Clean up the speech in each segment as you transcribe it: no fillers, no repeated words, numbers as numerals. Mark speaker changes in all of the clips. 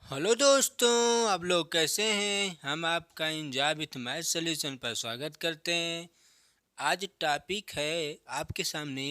Speaker 1: Hello दोस्तों, आप लोग कैसे हैं। हम आपका इंजॉय विथ मैथ सॉल्यूशन पर स्वागत करते हैं। आज टॉपिक है आपके सामने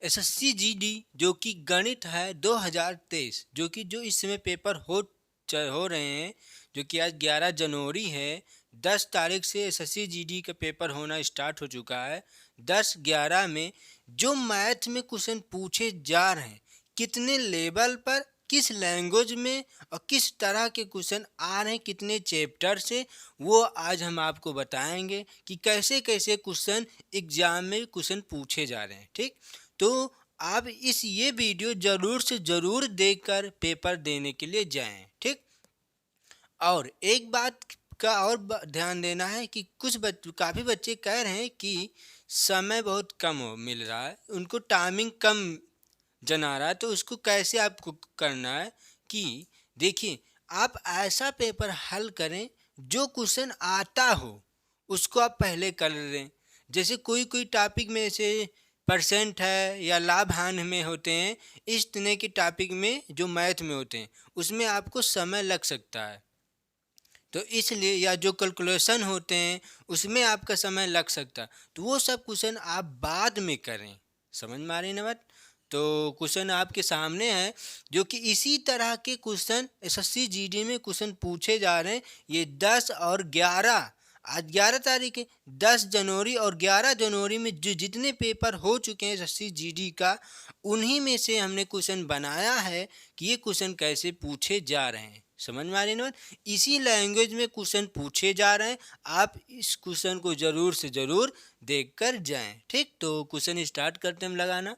Speaker 1: एसएससी जीडी जो कि गणित है 2023, जो इस समय पेपर हो रहे हैं। जो कि आज 11 जनवरी है। 10 तारीख से एसएससी जीडी का पेपर होना स्टार्ट हो चुका है। 10-11 में जो मैथ में क्वेश्चन पूछे जा रहे हैं, कितने लेवल पर, किस लैंग्वेज में और किस तरह के क्वेश्चन आ रहे हैं, कितने चैप्टर से, वो आज हम आपको बताएंगे कि कैसे कैसे क्वेश्चन एग्जाम में क्वेश्चन पूछे जा रहे हैं। ठीक, तो आप ये वीडियो ज़रूर से ज़रूर देखकर पेपर देने के लिए जाएं। ठीक, और एक बात का और ध्यान देना है कि काफ़ी बच्चे कह रहे हैं कि समय बहुत कम मिल रहा है, उनको टाइमिंग कम जना रहा है। तो उसको कैसे आपको करना है कि देखिए, आप ऐसा पेपर हल करें जो क्वेश्चन आता हो उसको आप पहले कर लें। जैसे कोई कोई टॉपिक में से परसेंट है या लाभ हानि में होते हैं, इस तरह के टॉपिक में जो मैथ में होते हैं उसमें आपको समय लग सकता है। तो इसलिए या जो कैलकुलेशन होते हैं उसमें आपका समय लग सकता है, तो वो सब क्वेश्चन आप बाद में करें। समझ में आ रही है ना बात। तो क्वेश्चन आपके सामने है, जो कि इसी तरह के क्वेश्चन एसएससी जीडी में क्वेश्चन पूछे जा रहे हैं। ये 10 और 11, आज 11 तारीख है। 10 जनवरी और 11 जनवरी में जो जितने पेपर हो चुके हैं एसएससी जीडी का, उन्हीं में से हमने क्वेश्चन बनाया है कि ये क्वेश्चन कैसे पूछे जा रहे हैं। समझ में आ रही है ना। इसी लैंग्वेज में क्वेश्चन पूछे जा रहे हैं। आप इस क्वेश्चन को ज़रूर से ज़रूर देख कर जाएँ। ठीक, तो क्वेश्चन स्टार्ट करते हैं हम लगाना।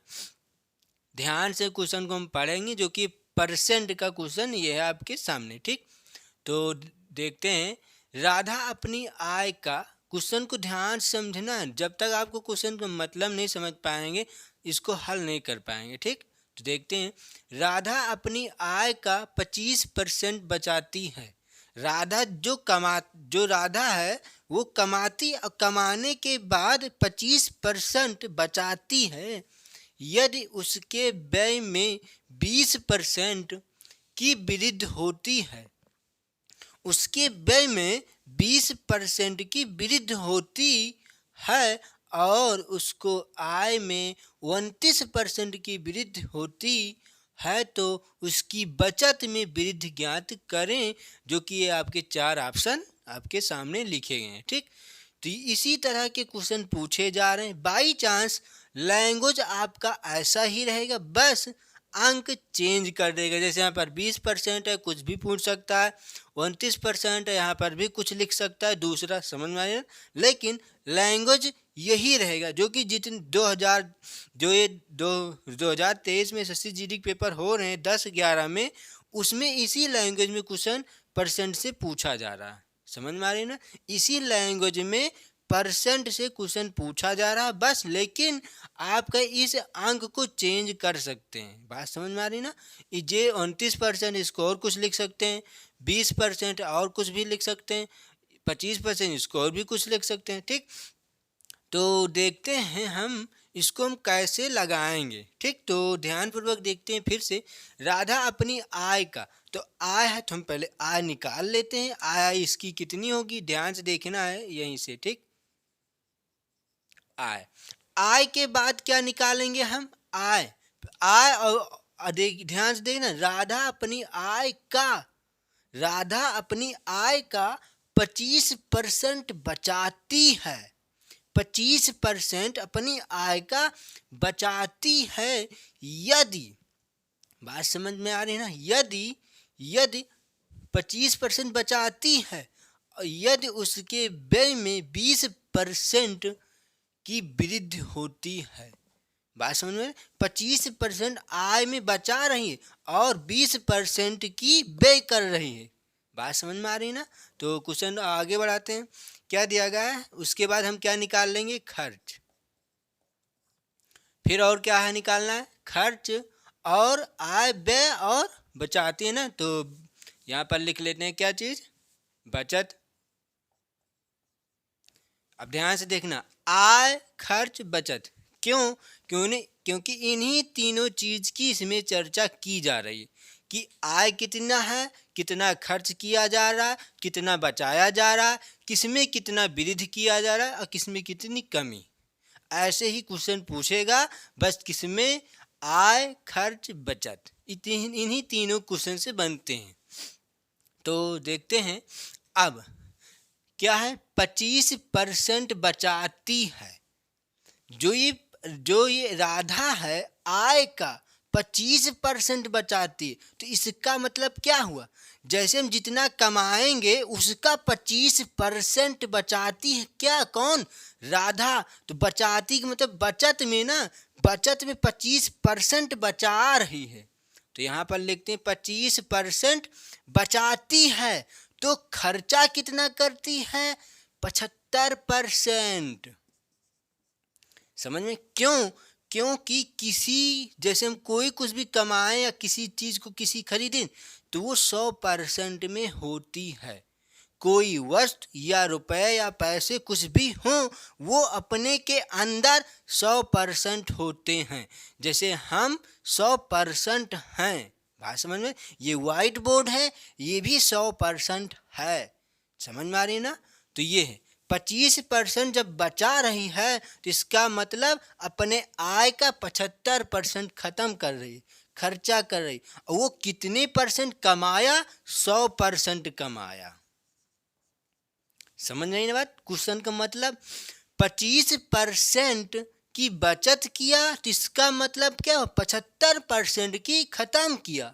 Speaker 1: ध्यान से क्वेश्चन को हम पढ़ेंगे, जो कि परसेंट का क्वेश्चन ये है आपके सामने। ठीक, तो देखते हैं। राधा अपनी आय का, क्वेश्चन को ध्यान से समझना है। जब तक आपको क्वेश्चन का मतलब नहीं समझ पाएंगे, इसको हल नहीं कर पाएंगे। ठीक, तो देखते हैं। राधा अपनी आय का 25% बचाती है। जो राधा है वो कमाती और कमाने के बाद 25% बचाती है। यदि उसके व्यय में 20% की वृद्धि होती है, उसके व्यय में 20% की वृद्धि होती है और उसको आय में 29% की वृद्धि होती है, तो उसकी बचत में वृद्धि ज्ञात करें। जो कि ये आपके 4 ऑप्शन आपके सामने लिखे गए हैं। ठीक, तो इसी तरह के क्वेश्चन पूछे जा रहे हैं। बाई चांस लैंग्वेज आपका ऐसा ही रहेगा, बस अंक चेंज कर देगा। जैसे यहाँ पर 20% है, कुछ भी पूछ सकता है। 29% है, यहाँ पर भी कुछ लिख सकता है दूसरा। समझ में आया। लेकिन लैंग्वेज यही रहेगा, जो कि जितने 2000 जो ये 2023 में एसएससी जीडी पेपर हो रहे हैं 10-11 में, उसमें इसी लैंग्वेज में क्वेश्चन परसेंट से पूछा जा रहा है। समझ में आ रही है ना। इसी लैंग्वेज में परसेंट से क्वेश्चन पूछा जा रहा है बस, लेकिन आपका इस अंक को चेंज कर सकते हैं। बात समझ में आ रही ना। ये 29% इसको और कुछ लिख सकते हैं, 20% और कुछ भी लिख सकते हैं, 25% इसको और भी कुछ लिख सकते हैं। ठीक, तो देखते हैं हम कैसे लगाएंगे। ठीक, तो ध्यानपूर्वक देखते हैं फिर से। राधा अपनी आय का, तो आय है तो हम पहले आय निकाल लेते हैं। आय इसकी कितनी होगी, ध्यान से देखना है यहीं से। ठीक, आय, आय के बाद क्या निकालेंगे हम, आय। आय और ध्यान से देखना। राधा अपनी आय का 25% बचाती है। 25% अपनी आय का बचाती है। यदि, बात समझ में आ रही है ना। यदि 25% बचाती है, यदि उसके व्यय में 20% की वृद्धि होती है। बात समझ में। 25% आय में बचा रही है और 20% की व्यय कर रही है। बात समझ में आ रही है ना। तो क्वेश्चन आगे बढ़ाते हैं। क्या दिया गया है, उसके बाद हम क्या निकाल लेंगे, खर्च। फिर और क्या है निकालना है, खर्च और आय, व्यय और बचाती है ना। तो यहाँ पर लिख लेते हैं क्या चीज, बचत। अब ध्यान से देखना, आय, खर्च, बचत। क्यों, क्योंकि इन्हीं तीनों चीज की इसमें चर्चा की जा रही है कि आय कितना है, कितना खर्च किया जा रहा है, कितना बचाया जा रहा है, किसमें कितना वृद्धि किया जा रहा है और किसमें कितनी कमी। ऐसे ही क्वेश्चन पूछेगा, बस किसमें, आय, खर्च, बचत, इन्हीं तीनों क्वेश्चन से बनते हैं। तो देखते हैं अब क्या है। 25% बचाती है। जो ये राधा है, आय का 25% बचाती है। तो इसका मतलब क्या हुआ, जैसे हम जितना कमाएंगे उसका 25% बचाती है। क्या, कौन, राधा। तो बचाती का मतलब बचत में ना, बचत में 25% बचा रही है। तो यहाँ पर लिखते हैं 25% बचाती है। तो खर्चा कितना करती है, 75%। समझ में, क्यों, क्योंकि किसी, जैसे हम कोई कुछ भी कमाएं या किसी चीज को किसी खरीदें तो वो 100% में होती है। कोई वस्तु या रुपए या पैसे कुछ भी हों, वो अपने के अंदर 100% होते हैं। जैसे हम 100% हैं। बात समझ में, ये व्हाइट बोर्ड है, ये भी 100% है। समझ में आ रही है ना। तो ये है 25% जब बचा रही है तो इसका मतलब अपने आय का 75% खत्म कर रही है, खर्चा कर रही। और वो कितने परसेंट कमाया, 100% कमाया। समझ नहीं ना बात। क्वेश्चन का मतलब 25% की बचत किया तो इसका मतलब क्या, 75% की खत्म किया।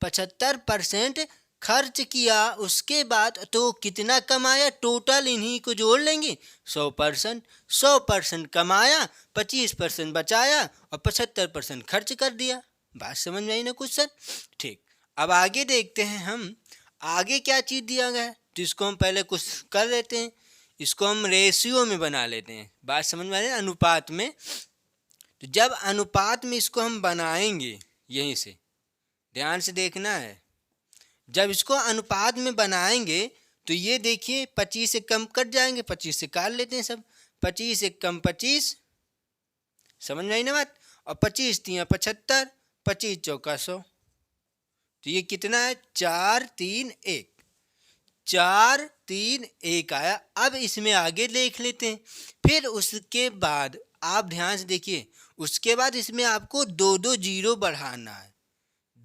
Speaker 1: 75% खर्च किया, उसके बाद तो कितना कमाया, टोटल इन्हीं को जोड़ लेंगे, 100%। 100% कमाया, 25% बचाया और 75% खर्च कर दिया। बात समझ में आई ना क्वेश्चन। ठीक, अब आगे देखते हैं हम, आगे क्या चीज़ दिया गया है। तो इसको हम पहले कुछ कर लेते हैं, इसको हम रेशियो में बना लेते हैं। बात समझ में आ रही है, अनुपात में। तो जब अनुपात में इसको हम बनाएंगे, यहीं से ध्यान से देखना है, जब इसको अनुपात में बनाएंगे तो ये देखिए 25 से कम कट जाएंगे, 25 से काट लेते हैं सब। 25 से कम 25, समझ में आई ना बात। और 25 तिया 75, 25 चौका 100। तो ये कितना है, 4 3 1, 4 3 1 आया। अब इसमें आगे देख लेते हैं। फिर उसके बाद आप ध्यान से देखिए, उसके बाद इसमें आपको 2 जीरो बढ़ाना है,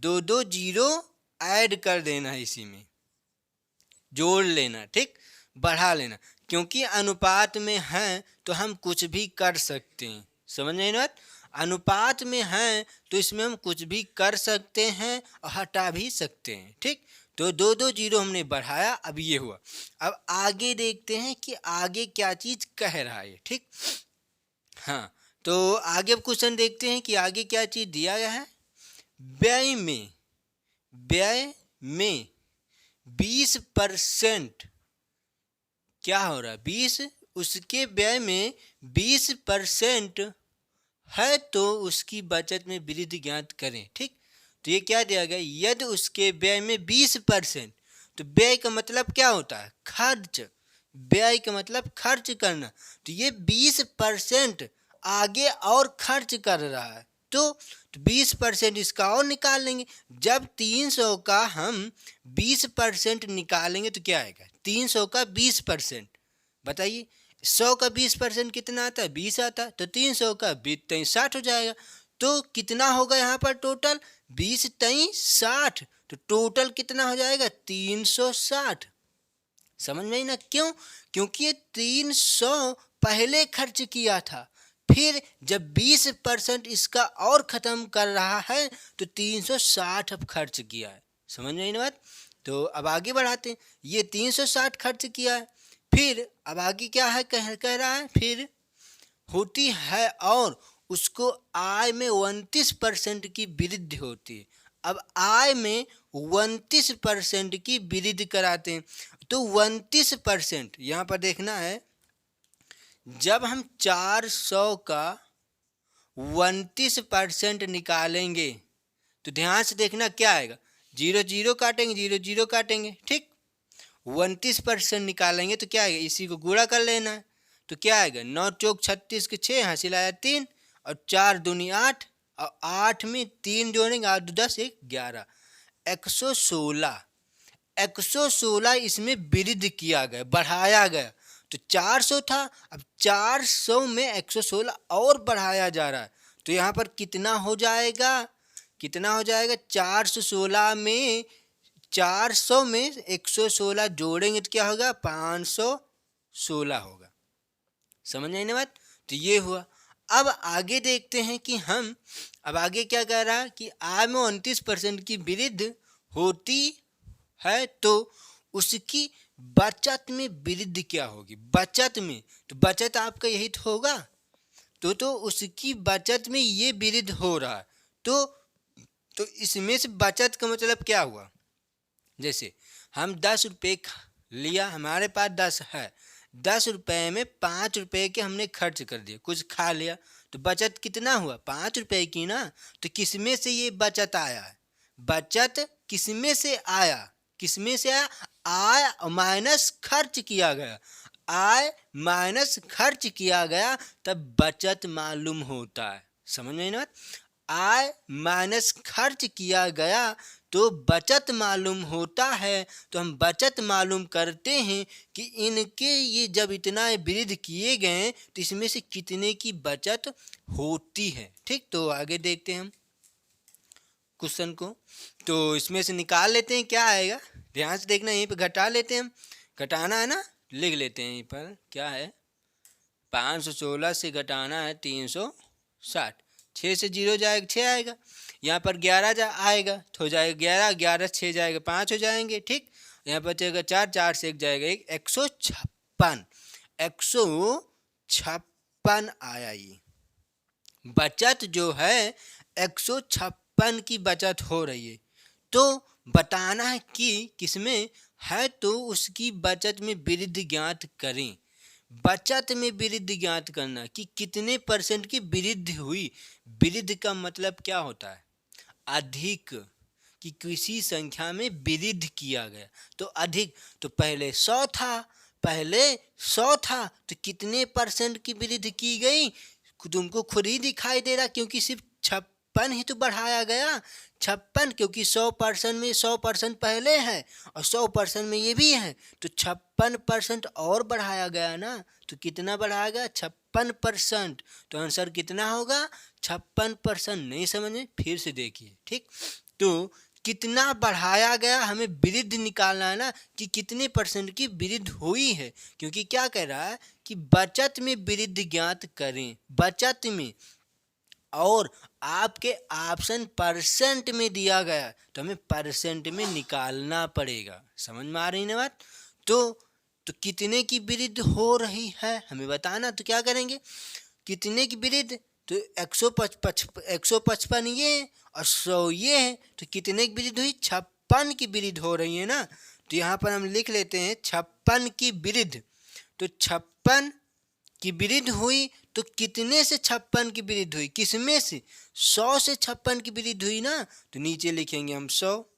Speaker 1: 2 जीरो ऐड कर देना है, इसी में जोड़ लेना, ठीक, बढ़ा लेना। क्योंकि अनुपात में हैं तो हम कुछ भी कर सकते हैं। समझ नहीं बात। अनुपात में हैं तो इसमें हम कुछ भी कर सकते हैं और हटा भी सकते हैं, ठीक। तो 2 जीरो हमने बढ़ाया, अब ये हुआ। अब आगे देखते हैं कि आगे क्या चीज कह रहा है, ठीक। हाँ, तो आगे अब क्वेश्चन देखते हैं कि आगे क्या चीज दिया गया है। व्यय में 20% क्या हो रहा है, 20, उसके व्यय में 20% है तो उसकी बचत में वृद्धि ज्ञात करें, ठीक। तो ये क्या दिया गया, यदि उसके व्यय में 20%, तो व्यय का मतलब क्या होता है, खर्च। व्यय का मतलब खर्च करना। तो ये 20% आगे और खर्च कर रहा है, तो 20% इसका और निकाल लेंगे। जब 300 का हम 20% निकालेंगे तो क्या आएगा, 300 का 20%। बताइए, 100 का 20% कितना आता है, 20 आता है। तो 300 का 20 60 हो जाएगा। तो कितना होगा यहाँ पर टोटल, 20 60। तो टोटल कितना हो जाएगा, 360। समझ में आई ना। क्यों, क्योंकि ये 300 पहले खर्च किया था, फिर जब 20% इसका और ख़त्म कर रहा है तो 360 अब खर्च किया है। समझ में आई ना बात। तो अब आगे बढ़ाते हैं, ये 360 खर्च किया है, फिर अब आगे क्या है, कह रहा है, फिर होती है और उसको आय में 29% की वृद्धि होती है। अब आय में 29% की वृद्धि कराते हैं। तो 29% यहाँ पर देखना है, जब हम 400 का 29% निकालेंगे तो ध्यान से देखना क्या आएगा, 0 0 काटेंगे, 0 0 काटेंगे, ठीक। 29% निकालेंगे तो क्या आएगा, इसी को गुणा कर लेना है। तो क्या आएगा, 9 चौक 36 के 6, हासिल आया 3, और 4 दूनी 8, और 8 में 3 जोड़ेंगे, 8 2 10 1 11। 116 116 इसमें वृद्धि किया गया, बढ़ाया गया। तो 400 था, अब 400 में 116 और बढ़ाया जा रहा है। तो यहाँ पर कितना हो जाएगा, कितना हो जाएगा, 416 में 400 में 116 जोड़ेंगे तो क्या होगा, 516 होगा। समझ में आई ना बात। तो ये हुआ। अब आगे देखते हैं कि हम अब आगे क्या कह रहा है कि आय में 29% की वृद्धि होती है तो उसकी बचत में वृद्धि क्या होगी, बचत में। तो बचत आपका यही तो होगा। तो उसकी बचत में ये वृद्धि हो रहा है। तो इसमें से बचत का मतलब क्या हुआ, जैसे हम 10 रुपये लिया, हमारे पास 10 है, 10 रुपये में 5 रुपये के हमने खर्च कर दिया, कुछ खा लिया, तो बचत कितना हुआ, 5 रुपये की ना। तो किसमें से ये बचत आया है, बचत किसमें से आया, किसमें से आया, आय माइनस खर्च किया गया, आय माइनस खर्च किया गया, तब बचत मालूम होता है। समझ में ना, आय माइनस खर्च किया गया तो बचत मालूम होता है। तो हम बचत मालूम करते हैं कि इनके ये जब इतना वृद्धि किए गए तो इसमें से कितने की बचत होती है। ठीक, तो आगे देखते हैं हम क्वेश्चन को। तो इसमें से निकाल लेते हैं क्या आएगा, ध्यान से देखना, यहीं पे घटा लेते हैं हम, घटाना है ना, लिख लेते हैं यहीं पर क्या है, 516 से घटाना है 360, 6 से 0 जाएगा 6 आएगा, यहाँ पर 11 आएगा तो हो जाएगा 11, 11 6 जाएगा 5 हो जाएंगे। ठीक, यहाँ पर बचेगा 4, 4 से 1 जाएगा 1, 156, 156 आया। ये बचत जो है 156 की बचत हो रही है। तो बताना है कि किसमें है, तो उसकी बचत में वृद्धि ज्ञात करें। बचत में वृद्धि ज्ञात करना कि कितने परसेंट की वृद्धि हुई। वृद्धि का मतलब क्या होता है, अधिक, कि किसी संख्या में वृद्धि किया गया तो अधिक। तो पहले 100 था, पहले 100 था तो कितने परसेंट की वृद्धि की गई, तुमको खुद ही दिखाई दे रहा, क्योंकि सिर्फ 56 ही तो बढ़ाया गया, 56, क्योंकि 100% में 100% पहले है और 100% में ये भी है, तो 56% और बढ़ाया गया ना। तो कितना बढ़ाया गया, 56%। तो आंसर कितना होगा, 56%। नहीं समझ में, फिर से देखिए। ठीक, तो कितना बढ़ाया गया, हमें वृद्धि निकालना है ना कि कितने परसेंट की वृद्धि हुई है, क्योंकि क्या कह रहा है कि बचत में वृद्धि ज्ञात करें, बचत में। और आपके ऑप्शन परसेंट में दिया गया तो हमें परसेंट में निकालना पड़ेगा। समझ में आ रही ना बात। तो कितने की वृद्धि हो रही है हमें बताना। तो क्या करेंगे, कितने की वृद्धि, तो 155 ये है और 100 ये है, तो कितने की वृद्धि हुई, 56 की वृद्धि हो रही है ना। तो यहाँ पर हम लिख लेते हैं 56 की वृद्धि। तो 56 की वृद्धि हुई तो कितने से 56 की वृद्धि हुई, किसमें से, 100 से 56 की वृद्धि हुई ना। तो नीचे लिखेंगे हम 100,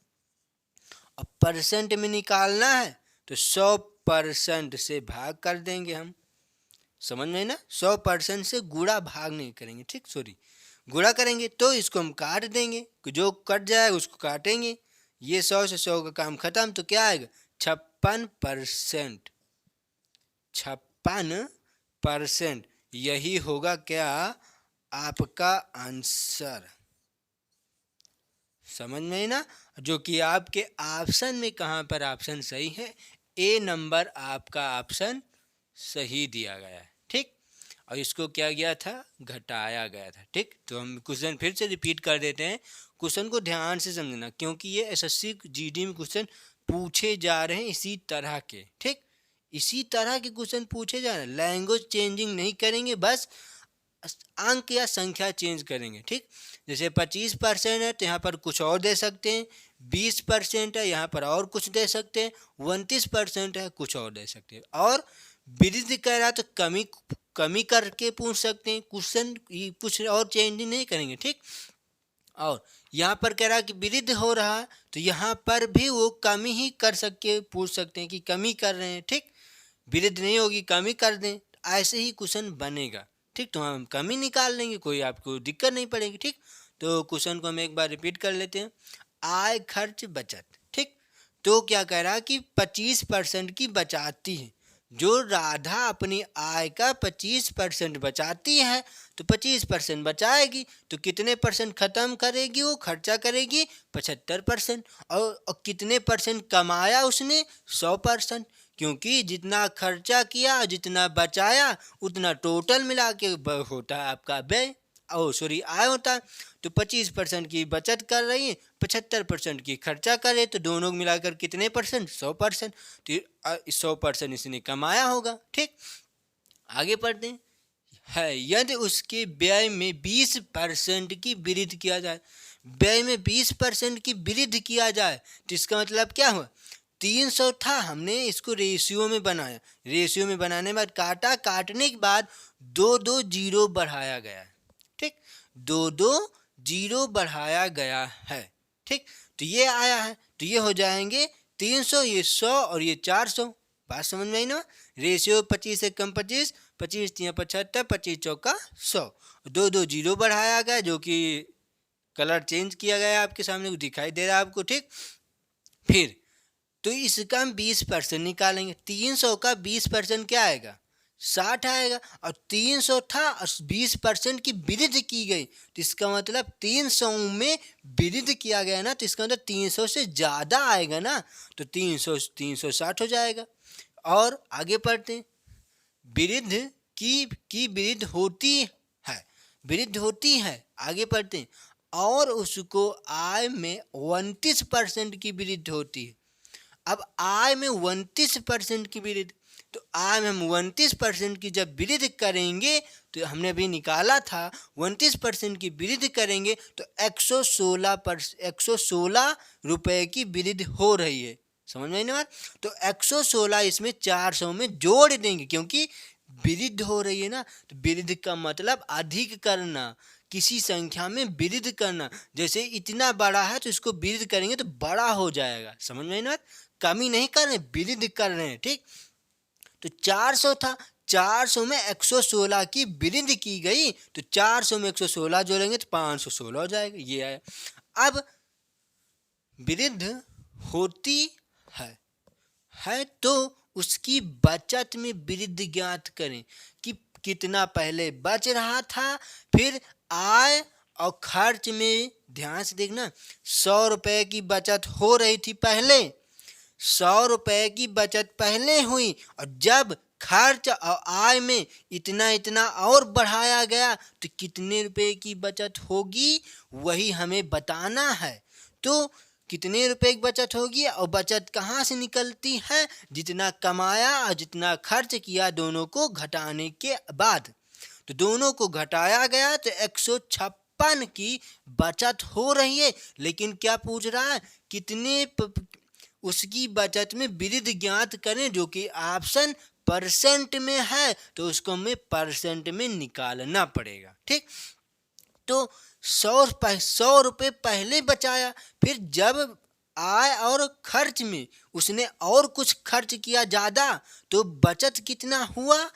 Speaker 1: अब परसेंट में निकालना है तो 100% से भाग कर देंगे हम। समझ में ना, 100% से गुणा भाग नहीं करेंगे। ठीक, सॉरी, गुणा करेंगे तो इसको हम काट देंगे, जो कट जाए उसको काटेंगे। ये 100 से 100 का काम खत्म, तो क्या आएगा, 56%, 56%। यही होगा क्या आपका आंसर। समझ में ना, जो कि आपके ऑप्शन में कहाँ पर ऑप्शन सही है, ए नंबर आपका ऑप्शन सही दिया गया है। ठीक, और इसको क्या गया था, घटाया गया था। ठीक, तो हम क्वेश्चन फिर से रिपीट कर देते हैं, क्वेश्चन को ध्यान से समझना, क्योंकि ये एसएससी जीडी में क्वेश्चन पूछे जा रहे हैं इसी तरह के। ठीक, इसी तरह के क्वेश्चन पूछे जा रहे हैं, लैंग्वेज चेंजिंग नहीं करेंगे, बस अंक या संख्या चेंज करेंगे। ठीक, जैसे 25% है तो यहाँ पर कुछ और दे सकते हैं, 20% है यहाँ पर और कुछ दे सकते हैं, 29% है कुछ और दे सकते हैं, और वृद्धि कह रहा तो कमी कमी करके पूछ सकते हैं, क्वेश्चन कुछ और चेंज नहीं करेंगे। ठीक, और यहाँ पर कह रहा है कि वृद्धि हो रहा है तो यहाँ पर भी वो कमी ही कर सके, पूछ सकते हैं कि कमी कर रहे हैं। ठीक, वृद्धि नहीं होगी, कमी कर दें, ऐसे ही क्वेश्चन बनेगा। ठीक, तो हम कमी निकाल लेंगे, कोई आपको दिक्कत नहीं पड़ेगी। ठीक, तो क्वेश्चन को हम एक बार रिपीट कर लेते हैं। आय खर्च बचत। ठीक, तो क्या कह रहा कि 25% की बचाती है। जो राधा अपनी आय का 25% बचाती है तो 25% बचाएगी तो कितने परसेंट खत्म करेगी, वो खर्चा करेगी 75%। और कितने परसेंट कमाया उसने, 100%। क्योंकि जितना खर्चा किया जितना बचाया उतना टोटल मिला के होता है आपका व्यय, आय होता है। तो 25% की बचत कर रही है, 75% की खर्चा करे, तो दोनों मिलाकर कितने परसेंट, 100%। तो 100% इसने कमाया होगा। ठीक, आगे पढ़ते हैं। यदि उसके व्यय में 20% की वृद्धि किया जाए, व्यय में 20% की वृद्धि किया जाए तो इसका मतलब क्या हुआ, 300 था, हमने इसको रेशियो में बनाया, रेशियो में बनाने के बाद काटने के बाद 2 जीरो बढ़ाया गया है। ठीक, 2 जीरो बढ़ाया गया है। ठीक, तो ये आया है, तो ये हो जाएंगे 300, ये 100 और ये 400। बात समझ में आई ना। रेशियो 25 से कम 25, 25 3 75, 25 चौका 100, 2 जीरो बढ़ाया गया जो कि कलर चेंज किया गया आपके सामने दिखाई दे रहा है आपको। ठीक, फिर तो इसका हम 20% निकालेंगे। 300 का 20% क्या आएगा, 60 आएगा। और 300 था और 20% की वृद्धि की गई तो इसका मतलब 300 में वृद्धि किया गया ना, तो इसका मतलब 300 से ज़्यादा आएगा ना, तो 360 हो जाएगा। और आगे पढ़ते हैं। वृद्धि की वृद्धि होती है, वृद्धि होती है, आगे पढ़ते हैं। और उसको आय में 29% की वृद्धि होती है। अब आय में 29% की वृद्धि, तो आय में हम 29% की जब वृद्धि करेंगे तो हमने अभी निकाला था 29% की वृद्धि करेंगे तो 116 रुपये की वृद्धि हो रही है। समझ में आई ना बात। तो 116 इसमें 400 में जोड़ देंगे क्योंकि वृद्धि हो रही है ना, तो वृद्धि का मतलब अधिक करना, किसी संख्या में वृद्धि करना। जैसे इतना बड़ा है तो इसको वृद्धि करेंगे तो बड़ा हो जाएगा। समझ में आई ना, कमी नहीं कर रहे, वृद्धि कर रहे हैं। ठीक, तो 400 था, 400 में 116 की वृद्धि की गई तो 400 में 116 जोड़ेंगे तो 516 हो जाएगा। ये आया। अब वृद्धि होती है तो उसकी बचत में वृद्धि ज्ञात करें कि कितना पहले बच रहा था। फिर आय और खर्च में ध्यान से देखना, 100 रुपये की बचत हो रही थी पहले, 100 रुपये की बचत पहले हुई और जब खर्च और आय में इतना इतना और बढ़ाया गया तो कितने रुपए की बचत होगी वही हमें बताना है। तो कितने रुपए की बचत होगी और बचत कहाँ से निकलती है, जितना कमाया और जितना खर्च किया दोनों को घटाने के बाद। तो दोनों को घटाया गया तो 156 की बचत हो रही है। लेकिन क्या पूछ रहा है, कितने उसकी बचत में वृद्धि ज्ञात करें, जो कि ऑप्शन परसेंट में है तो उसको हमें परसेंट में निकालना पड़ेगा। ठीक, तो 100 रुपये पहले बचाया, फिर जब आय और खर्च में उसने और कुछ खर्च किया ज़्यादा तो बचत कितना हुआ,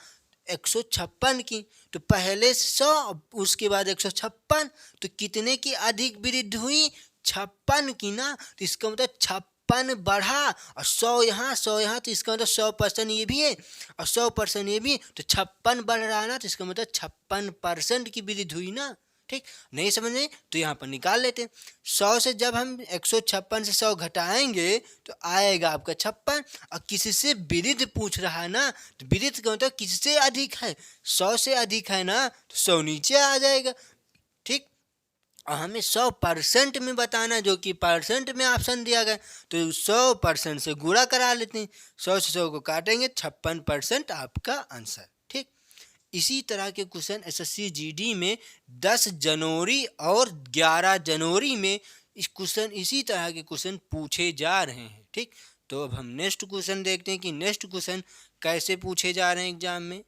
Speaker 1: 156 की। तो पहले 100 उसके बाद 156, तो कितने की अधिक वृद्धि हुई, 56 की ना। तो इसका मतलब 56 बढ़ा और 100 यहाँ 100 यहाँ, तो इसका मतलब 100% ये भी है और 100% ये भी, तो 56 बढ़ रहा है ना, तो इसका मतलब 56% की वृद्धि हुई ना। ठीक, नहीं समझ में तो यहाँ पर निकाल लेते हैं। 100 से जब हम 156 से 100 घटाएंगे तो आएगा आपका 56। और किससे वृद्धि पूछ रहा है ना, तो वृद्धि का मतलब किससे अधिक है, 100 से अधिक है ना, तो 100 नीचे आ जाएगा। ठीक, और हमें 100% में बताना, जो कि परसेंट में ऑप्शन दिया गया, तो 100% से गुणा करा लेते हैं। 100 से 100 को काटेंगे, 56% आपका आंसर। ठीक, इसी तरह के क्वेश्चन एसएससी जीडी में 10 जनवरी और 11 जनवरी में इसी तरह के क्वेश्चन पूछे जा रहे हैं। ठीक, तो अब हम नेक्स्ट क्वेश्चन देखते हैं कि नेक्स्ट क्वेश्चन कैसे पूछे जा रहे हैं एग्जाम में।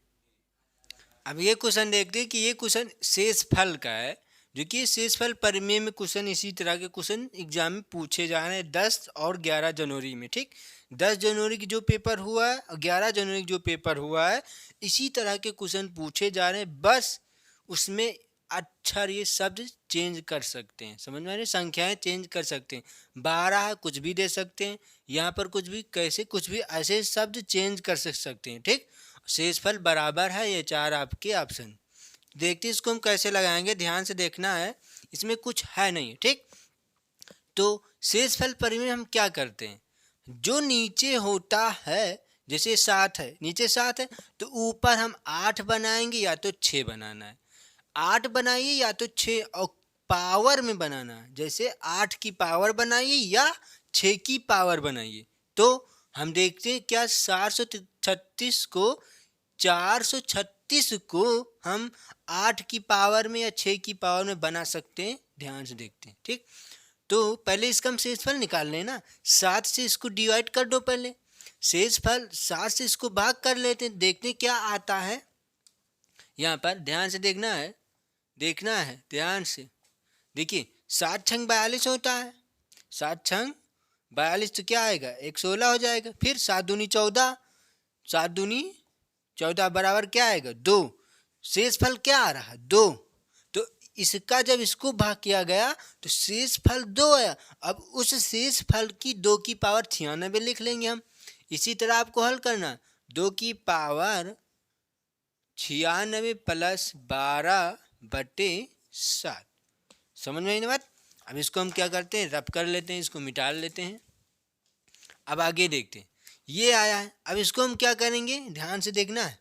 Speaker 1: अब ये क्वेश्चन देखते हैं कि ये क्वेश्चन शेषफल का है, जो कि शेषफल परिमेय में क्वेश्चन इसी तरह के क्वेश्चन एग्जाम में पूछे जा रहे हैं 10 और 11 जनवरी में। ठीक, 10 जनवरी की जो पेपर हुआ है और 11 जनवरी की जो पेपर हुआ है, इसी तरह के क्वेश्चन पूछे जा रहे हैं। बस उसमें अक्षर ये शब्द चेंज कर सकते हैं, समझ में आ रही है? संख्याएं चेंज कर सकते हैं। 12 है कुछ भी दे सकते हैं, यहाँ पर कुछ भी कैसे कुछ भी ऐसे शब्द चेंज कर सकते हैं। ठीक, शेषफल बराबर है ये 4 आपके ऑप्शन। देखते इसको हम कैसे लगाएंगे, ध्यान से देखना है, इसमें कुछ है नहीं। ठीक, तो शेषफल परिमेय में हम क्या करते हैं, जो नीचे होता है, जैसे 7 है, नीचे 7 है तो ऊपर हम 8 बनाएंगे या तो 6 बनाना है। 8 बनाइए या तो 6, और पावर में बनाना है, जैसे 8 की पावर बनाइए या 6 की पावर बनाइए। तो हम देखते हैं क्या 436 को 436 को हम 8 की पावर में या 6 की पावर में बना सकते हैं। ध्यान से देखते हैं। ठीक, तो पहले इसका हम शेषफल निकाल लें ना, 7 से इसको डिवाइड कर दो। पहले शेषफल 7 से इसको भाग कर लेते हैं, देखते हैं क्या आता है। यहाँ पर ध्यान से देखना है, ध्यान से देखिए। 7 छंग 42 होता है, 7 छंग 42 तो क्या आएगा, 116 हो जाएगा। फिर 7 दूनी 14, 7 दूनी 14 बराबर क्या आएगा, 2। शेषफल क्या आ रहा है, 2। तो इसका जब इसको भाग किया गया तो शेषफल 2 आया। अब उस शेषफल की 2 की पावर 96 लिख लेंगे हम। इसी तरह आपको हल करना, 2 की पावर 96 प्लस 12/7। समझ में आई ना बात। अब इसको हम क्या करते हैं, रब कर लेते हैं, इसको मिटा लेते हैं। अब आगे देखते हैं, ये आया है। अब इसको हम क्या करेंगे, ध्यान से देखना है।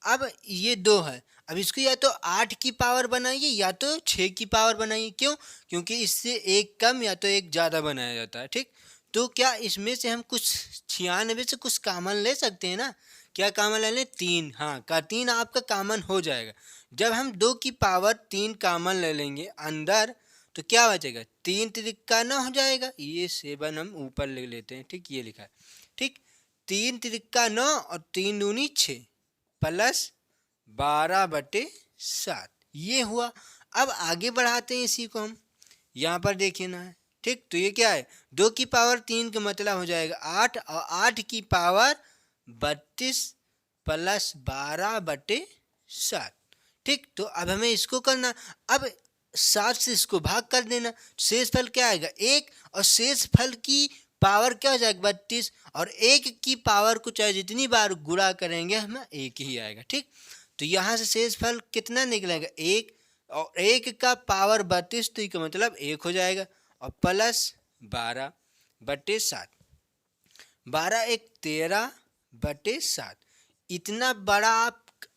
Speaker 1: अब ये 2 है, अब इसको या तो 8 की पावर बनाइए या तो 6 की पावर बनाइए। क्यों, क्योंकि इससे एक कम या तो एक ज़्यादा बनाया जाता है। ठीक, तो क्या इसमें से हम कुछ 96 से कुछ कॉमन ले सकते हैं ना। क्या कॉमन ले लें, 3। हाँ, का 3 आपका कॉमन हो जाएगा। जब हम 2 की पावर 3 कॉमन ले लेंगे अंदर, तो क्या बचेगा, 3 तिरिक्का 9 हो जाएगा। ये 7 हम ऊपर ले लेते हैं। ठीक, ये लिखा है। ठीक, 3 तिरिक्का 9 और 3 दूनी 6 प्लस 12/7, ये हुआ। अब आगे बढ़ाते हैं इसी को हम, यहाँ पर देखिए ना। ठीक, तो ये क्या है, 2 की पावर 3 का मतलब हो जाएगा 8, और 8 की पावर 32 प्लस 12/7। ठीक, तो अब हमें इसको करना। अब 7 से इसको भाग कर देना, शेषफल क्या आएगा, 1। और शेषफल की पावर क्या हो जाएगा, 32। और 1 की पावर को चाहे जितनी बार गुणा करेंगे हमें 1 ही आएगा। ठीक, तो यहाँ से शेषफल कितना निकलेगा, 1। और 1 का पावर 32, तो इसका मतलब 1 हो जाएगा। और प्लस 12/7, 12 एक 13/7। इतना बड़ा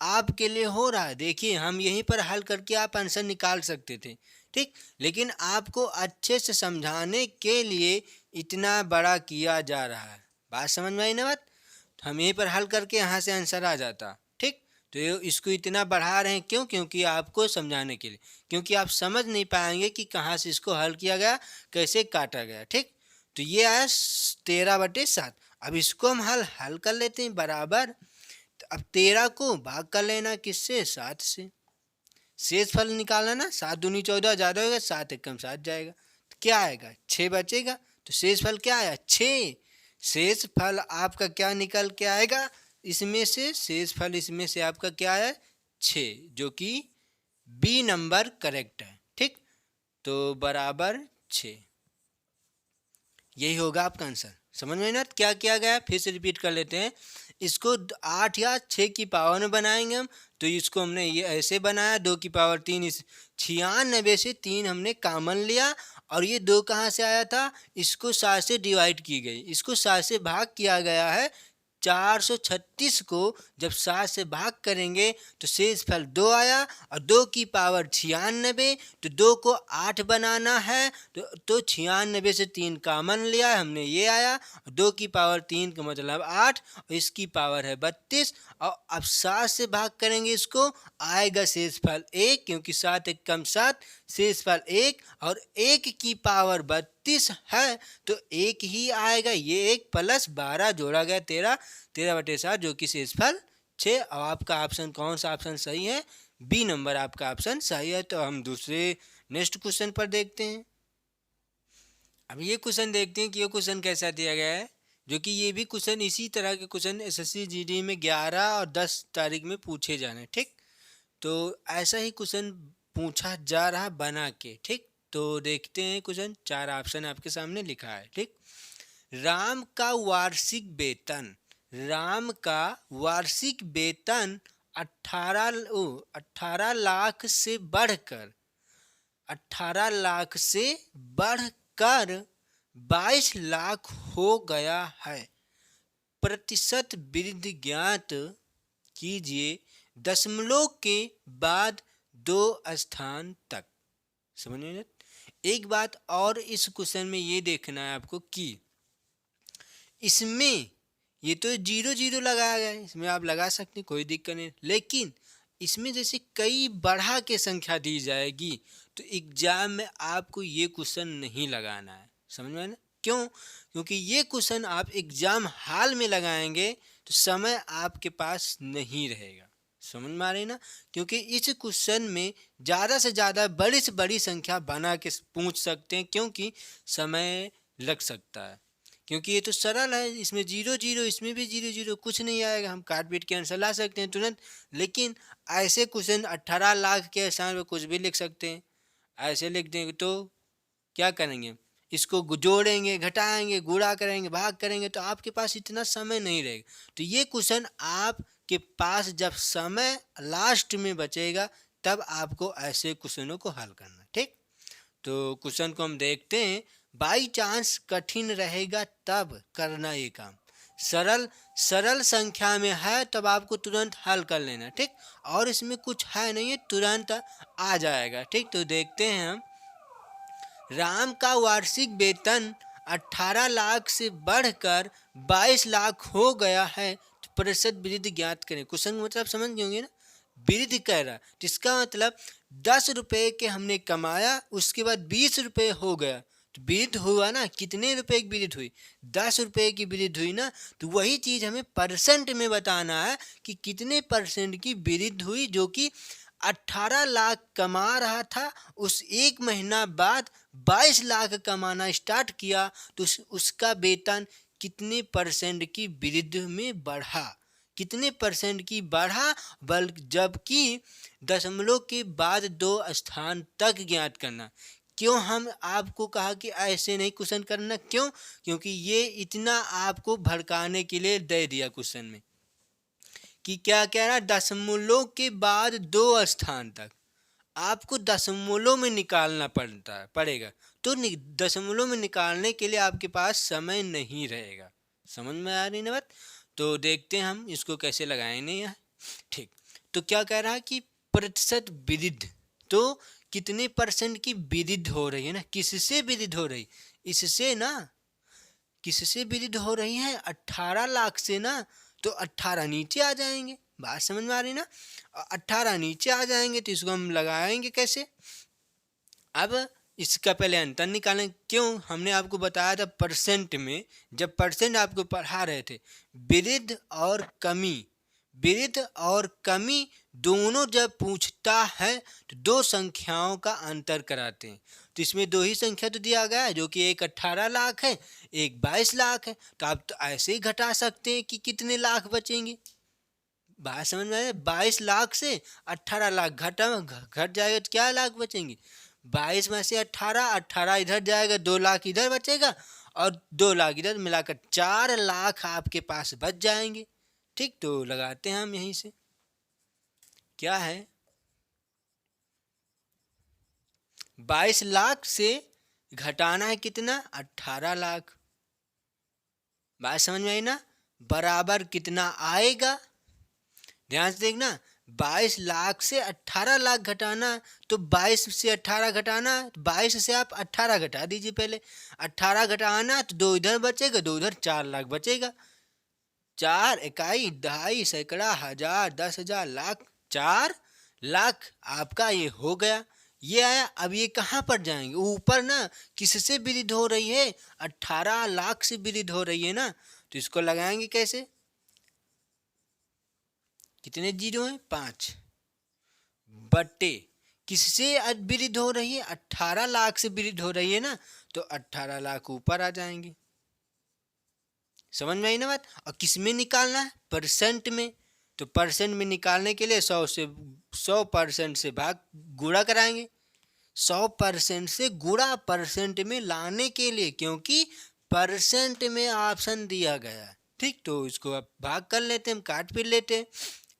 Speaker 1: आपके लिए हो रहा है। देखिए, हम यहीं पर हल करके आप आंसर निकाल सकते थे। ठीक, लेकिन आपको अच्छे से समझाने के लिए इतना बड़ा किया जा रहा है। बात समझ में आई ना बात। हम यहीं पर हल करके यहाँ से आंसर आ जाता। ठीक, तो इसको इतना बढ़ा रहे हैं क्यों, क्योंकि आपको समझाने के लिए, क्योंकि आप समझ नहीं पाएंगे कि कहाँ से इसको हल किया गया, कैसे काटा गया। ठीक, तो ये आया 13/7। अब इसको हम हल कर लेते हैं बराबर। तो अब 13 को भाग कर लेना किससे, 7 से। शेषफल निकालना ना, 7 दूनी 14 ज़्यादा होगा, 7 एक कम 7 जाएगा, तो क्या आएगा, 6 बचेगा। तो शेषफल क्या आया, 6। शेषफल आपका क्या निकल के आएगा, इसमें से शेषफल इसमें से आपका क्या है, 6, जो कि बी नंबर करेक्ट है। ठीक, तो बराबर 6, यही होगा आपका आंसर। समझ में ना क्या किया गया, फिर से रिपीट कर लेते हैं। इसको 8 या 6 की पावर में बनाएंगे हम, तो इसको हमने ये ऐसे बनाया, 2 की पावर 3, इस 96 से 3 हमने कॉमन लिया। और ये 2 कहाँ से आया था, इसको 7 से डिवाइड की गई, इसको 7 से भाग किया गया है। 436 को जब 7 से भाग करेंगे तो शेषफल 2 आया, और 2 की पावर 96, तो 2 को 8 बनाना है, तो 96 से 3 कॉमन लिया हमने, ये आया। 2 की पावर 3 का मतलब 8, और इसकी पावर है 32। और अब 7 से भाग करेंगे इसको, आएगा शेषफल 1, क्योंकि 7 एक कम 7, शेषफल 1। और 1 की पावर 32 है, तो 1 ही आएगा। ये 1 प्लस 12 जोड़ा गया 13/7, जो कि शेषफल 6। और आपका ऑप्शन कौन सा ऑप्शन सही है, बी नंबर आपका ऑप्शन सही है। तो हम दूसरे नेक्स्ट क्वेश्चन पर देखते हैं। अब ये क्वेश्चन देखते हैं कि ये क्वेश्चन कैसा दिया गया है, जो कि ये भी क्वेश्चन इसी तरह के क्वेश्चन एसएससी जीडी में 11 और 10 तारीख में पूछे जाने। ठीक, तो ऐसा ही क्वेश्चन पूछा जा रहा बना के। ठीक, तो देखते हैं क्वेश्चन। 4 ऑप्शन आपके सामने लिखा है। ठीक, राम का वार्षिक वेतन, राम का वार्षिक वेतन 18 लाख से बढ़कर 18 लाख से बढ़कर 22 लाख हो गया है। प्रतिशत वृद्धि ज्ञात कीजिए दशमलव के बाद 2 स्थान तक। समझ में? एक बात और इस क्वेश्चन में ये देखना है आपको कि इसमें ये तो 0 0 लगाया गया है, इसमें आप लगा सकते हैं, कोई दिक्कत नहीं। लेकिन इसमें जैसे कई बढ़ा के संख्या दी जाएगी तो एग्जाम में आपको ये क्वेश्चन नहीं लगाना है। समझ में आया ना? क्यों? क्योंकि ये क्वेश्चन आप एग्जाम हाल में लगाएंगे तो समय आपके पास नहीं रहेगा। समझ में आ रही ना? क्योंकि इस क्वेश्चन में ज़्यादा से ज़्यादा बड़ी से बड़ी संख्या बना के पूछ सकते हैं, क्योंकि समय लग सकता है। क्योंकि ये तो सरल है, इसमें 0 0, इसमें भी 0 0, कुछ नहीं आएगा, हम काट पीट के आंसर ला सकते हैं तुरंत। लेकिन ऐसे क्वेश्चन 18 लाख के स्थान पर कुछ भी लिख सकते हैं। ऐसे लिख देंगे तो क्या करेंगे, इसको जोड़ेंगे, घटाएंगे, गुणा करेंगे, भाग करेंगे, तो आपके पास इतना समय नहीं रहेगा। तो ये क्वेश्चन आपके पास जब समय लास्ट में बचेगा तब आपको ऐसे क्वेश्चनों को हल करना। ठीक, तो क्वेश्चन को हम देखते हैं। बाई चांस कठिन रहेगा तब करना ये काम। सरल संख्या में है तब आपको तुरंत हल कर लेना। ठीक, और इसमें कुछ है नहीं है, तुरंत आ जाएगा। ठीक, तो देखते हैं हम। राम का वार्षिक वेतन 18 लाख से बढ़कर 22 लाख हो गया है, तो प्रतिशत वृद्धि ज्ञात करें। क्वेश्चन मतलब समझ गए होंगे ना, वृद्धि कह रहा, जिसका मतलब 10 रुपये के हमने कमाया, उसके बाद 20 रुपये हो गया, तो वृद्धि हुआ ना। कितने रुपए की वृद्धि हुई? 10 रुपये की वृद्धि हुई ना। तो वही चीज़ हमें परसेंट में बताना है कि कितने परसेंट की वृद्धि हुई। जो कि 18 लाख कमा रहा था, उस एक महीना बाद 22 लाख कमाना स्टार्ट किया, तो उसका वेतन कितने परसेंट की वृद्धि में बढ़ा, कितने परसेंट की बढ़ा, बल्कि जबकि दशमलव के बाद 2 स्थान तक ज्ञात करना। क्यों हम आपको कहा कि ऐसे नहीं क्वेश्चन करना? क्यों? क्योंकि ये इतना आपको भड़काने के लिए दे दिया क्वेश्चन में कि क्या कह रहा है, दशमलव के बाद 2 स्थान तक आपको दशमलव में निकालना पड़ेगा। तो दशमलव में निकालने के लिए आपके पास समय नहीं रहेगा। समझ में आ रही ना बात? तो देखते हैं हम इसको कैसे लगाएंगे यहाँ। ठीक, तो क्या कह रहा है कि प्रतिशत वृद्धि, तो कितने परसेंट की वृद्धि हो रही है ना, किससे वृद्धि हो रही? इससे ना, किससे वृद्धि हो रही है? 18 लाख से ना। तो 18 नीचे आ जाएंगे, बात समझ में आ रही ना? 18 नीचे आ जाएंगे तो इसको हम लगाएंगे कैसे? अब इसका पहले अंतर निकालें। क्यों? हमने आपको बताया था परसेंट में, जब परसेंट आपको पढ़ा रहे थे, वृद्धि और कमी, वृद्धि और कमी दोनों जब पूछता है तो 2 संख्याओं का अंतर कराते हैं। तो इसमें 2 ही संख्या तो दिया गया है, जो कि एक 18 लाख है, एक 22 लाख है। तो आप तो ऐसे ही घटा सकते हैं कि कितने लाख बचेंगे। बात समझ में आया? 22 लाख से 18 लाख घट जाएगा तो क्या लाख बचेंगे? 22 में से 18 इधर जाएगा, 2 लाख इधर बचेगा, और 2 लाख इधर, मिलाकर 4 लाख आपके पास बच जाएंगे। ठीक, तो लगाते हैं हम यहीं से। क्या है? 22 लाख से घटाना है कितना? 18 लाख। बात समझ में आई ना? बराबर कितना आएगा? ध्यान से देखना, 22 लाख से 18 लाख घटाना, तो 22 से 18 घटाना, 22 से आप 18 घटा दीजिए पहले। 18 घटाना तो 2 इधर बचेगा, 2 इधर, 4 लाख बचेगा। 4 इकाई, दहाई, सैकड़ा, हजार, 10,000, लाख, 4 लाख आपका ये हो गया। ये आया। अब ये कहाँ पर जाएंगे? ऊपर ना, किससे वृद्धि हो रही है? 18 लाख से वृद्धि हो रही है ना। तो इसको लगाएंगे कैसे? कितने जीरो हैं? 5 बटे किससे वृद्धि हो रही है? 18 लाख से वृद्धि हो रही है ना। तो 18 लाख ऊपर आ जाएंगे। समझ में आई ना बात? और किस में निकालना है? परसेंट में। तो परसेंट में निकालने के लिए 100% से भाग गुणा कराएंगे। 100% से गुणा परसेंट में लाने के लिए, क्योंकि परसेंट में ऑप्शन दिया गया है। ठीक, तो इसको अब भाग कर लेते हैं, हम काट फिर लेते हैं।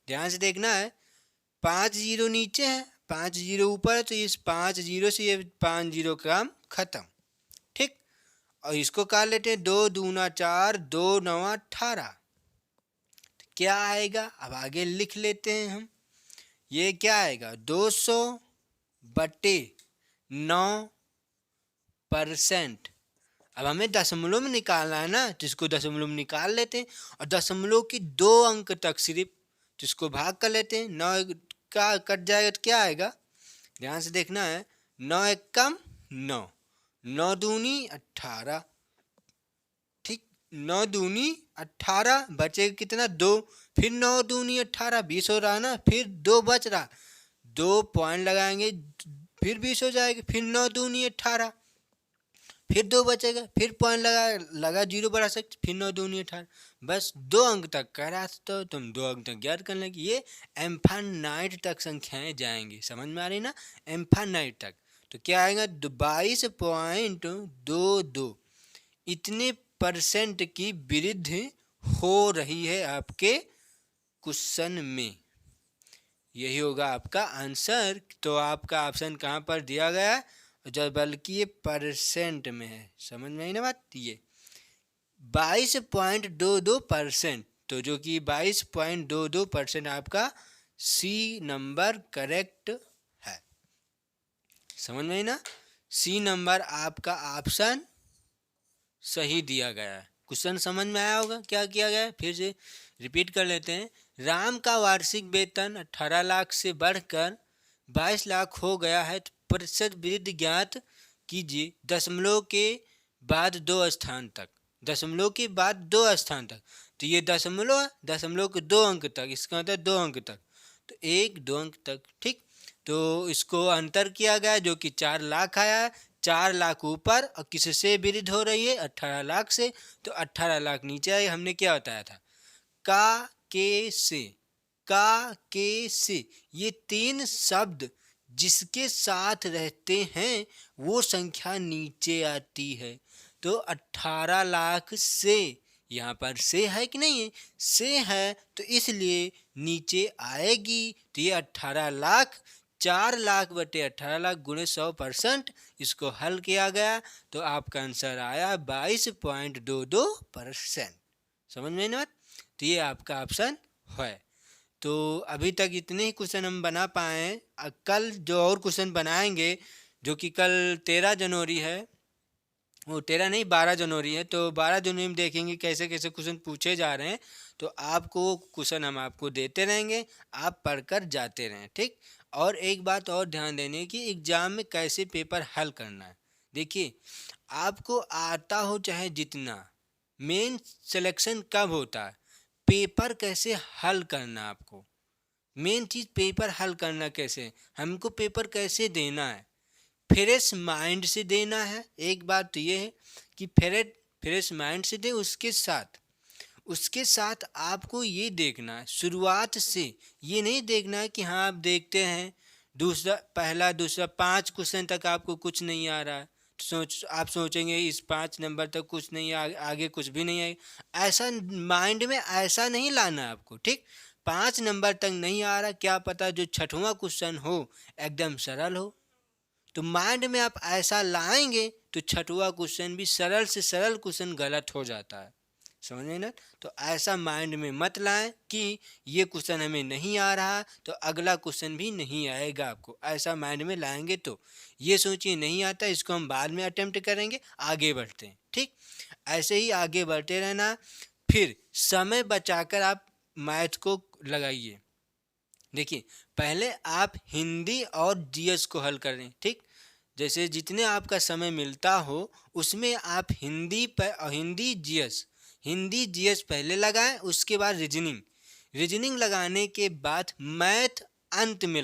Speaker 1: ध्यान से देखना है, 5 जीरो नीचे है, 5 जीरो ऊपर है, तो इस 5 जीरो से ये 5 जीरो का काम खत्म। ठीक, और इसको काट लेते हैं, 2 दूना 4, 2 नवा 18। क्या आएगा, अब आगे लिख लेते हैं हम। ये क्या आएगा, 200/9%। अब हमें दशमलव में निकालना है ना, तो इसको दशमलव में निकाल लेते हैं, और दशमलव की 2 अंक तक सिर्फ, जिसको भाग कर लेते हैं। 9 का कट जाएगा तो क्या आएगा, ध्यान से देखना है, 9 एक कम 9, 9 दूनी 18। ठीक, 9 दूनी 18, बचेगा कितना, 2, फिर 9 दूनी 18, 20 हो रहा है ना, फिर 2 बच रहा, 2 पॉइंट लगाएंगे, फिर 20 हो जाएगा, फिर 9 दूनी 18, फिर 2 बचेगा, फिर पॉइंट लगा 0 बढ़ा सकते, फिर 9 दूनी 18। बस 2 अंक तक का रास्ता, तो तुम 2 अंक तक याद करने की, ये इनफाइनाइट तक संख्याएं जाएंगी। समझ में आ रही ना, इनफाइनाइट तक। तो क्या आएगा, 22.22 इतने परसेंट की वृद्धि हो रही है आपके क्वेश्चन में। यही होगा आपका आंसर। तो आपका ऑप्शन कहाँ पर दिया गया है, जब बल्कि ये परसेंट में है। समझ में आई ना बात, ये 22.22%, तो जो कि 22.22% आपका सी नंबर करेक्ट है। समझ में आई ना, सी नंबर आपका ऑप्शन सही दिया गया है। क्वेश्चन समझ में आया होगा क्या किया गया है, फिर से रिपीट कर लेते हैं। राम का वार्षिक वेतन 18 लाख से बढ़कर 22 लाख हो गया है, तो प्रतिशत वृद्धि ज्ञात कीजिए दशमलव के बाद 2 स्थान तक। दशमलव के बाद 2 स्थान तक, तो ये दशमलव के 2 अंक तक, इसका मतलब 2 अंक तक, तो 1 2 अंक तक। ठीक, तो इसको अंतर किया गया जो कि 4 लाख आया है। 4 लाख ऊपर और किससे वृद्धि हो रही है, 18 लाख से, तो 18 लाख नीचे आए। हमने क्या बताया था, का के से ये 3 शब्द जिसके साथ रहते हैं वो संख्या नीचे आती है। तो 18 लाख से, यहाँ पर से है कि नहीं है, से है, तो इसलिए नीचे आएगी। तो ये 18 लाख, 4 लाख बटे 18 लाख गुणे 100%, इसको हल किया गया, तो आपका आंसर आया 22.22%। समझ में ना, तो ये आपका ऑप्शन है। तो अभी तक इतने ही क्वेश्चन हम बना पाए हैं। कल जो और क्वेश्चन बनाएंगे, जो कि कल 13 जनवरी है, वो 13 नहीं 12 जनवरी है, तो 12 जनवरी में देखेंगे कैसे कैसे क्वेश्चन पूछे जा रहे हैं। तो आपको क्वेश्चन हम आपको देते रहेंगे, आप पढ़कर जाते रहें। ठीक, और एक बात और ध्यान देने की, एग्जाम में कैसे पेपर हल करना है। देखिए, आपको आता हो चाहे जितना, मेन सिलेक्शन कब होता है, पेपर कैसे हल करना। आपको मेन चीज़ पेपर हल करना कैसे, हमको पेपर कैसे देना है, फ्रेश माइंड से देना है। एक बात तो ये है कि फ्रेश माइंड से दे, उसके साथ आपको ये देखना है, शुरुआत से ये नहीं देखना है कि हाँ आप देखते हैं पहला दूसरा 5 क्वेश्चन तक आपको कुछ नहीं आ रहा है, आप सोचेंगे इस 5 नंबर तक कुछ नहीं, आगे कुछ भी नहीं आएगा। ऐसा माइंड में ऐसा नहीं लाना है आपको। ठीक, 5 नंबर तक नहीं आ रहा, क्या पता जो 6वां क्वेश्चन हो एकदम सरल हो, तो माइंड में आप ऐसा लाएंगे तो 6वां क्वेश्चन भी सरल से सरल क्वेश्चन गलत हो जाता है। समझ में ना, तो ऐसा माइंड में मत लाएं कि ये क्वेश्चन हमें नहीं आ रहा तो अगला क्वेश्चन भी नहीं आएगा। आपको ऐसा माइंड में लाएंगे तो ये सोचिए नहीं आता, इसको हम बाद में अटेम्प्ट करेंगे, आगे बढ़ते हैं। ठीक, ऐसे ही आगे बढ़ते रहना, फिर समय बचाकर आप मैथ को लगाइए। देखिए, पहले आप हिंदी और जीएस को हल करें। ठीक, जैसे जितने आपका समय मिलता हो उसमें आप हिंदी जीएस पहले लगाएं, उसके बाद रीजनिंग लगाने के बाद मैथ अंत में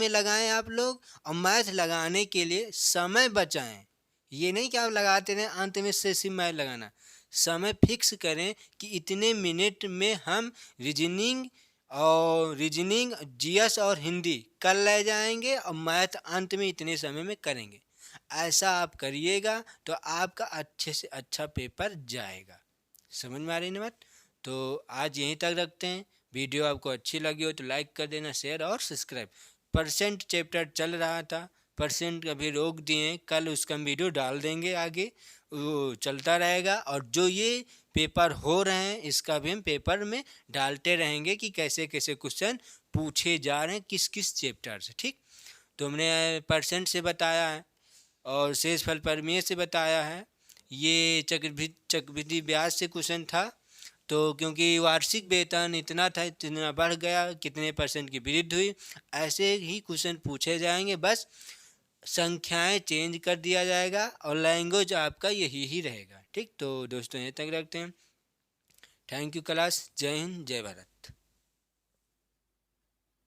Speaker 1: लगाएं आप लोग। और मैथ लगाने के लिए समय बचाएं, ये नहीं कि आप लगाते रहें अंत में से मैच लगाना। समय फिक्स करें कि इतने मिनट में हम रीजनिंग जीएस और हिंदी कल ले जाएंगे और मैथ अंत में इतने समय में करेंगे। ऐसा आप करिएगा तो आपका अच्छे से अच्छा पेपर जाएगा। समझ में आ रही ना बात? तो आज यहीं तक रखते हैं। वीडियो आपको अच्छी लगी हो तो लाइक कर देना, शेयर और सब्सक्राइब। परसेंट चैप्टर चल रहा था, परसेंट अभी रोक दिए, कल उसका वीडियो डाल देंगे आगे, वो चलता रहेगा। और जो ये पेपर हो रहे हैं इसका भी हम पेपर में डालते रहेंगे कि कैसे कैसे क्वेश्चन पूछे जा रहे हैं किस किस चैप्टर से। ठीक, तो हमने परसेंट से बताया है और शेषफल परिमेय से बताया है। ये चक्रवृद्धि ब्याज से क्वेश्चन था, तो क्योंकि वार्षिक वेतन इतना था, इतना बढ़ गया, कितने परसेंट की वृद्धि हुई, ऐसे ही क्वेश्चन पूछे जाएंगे। बस संख्याएं चेंज कर दिया जाएगा और लैंग्वेज आपका यही ही रहेगा। ठीक, तो दोस्तों यहीं तक रखते हैं। Thank you class. जय हिंद, जय भारत।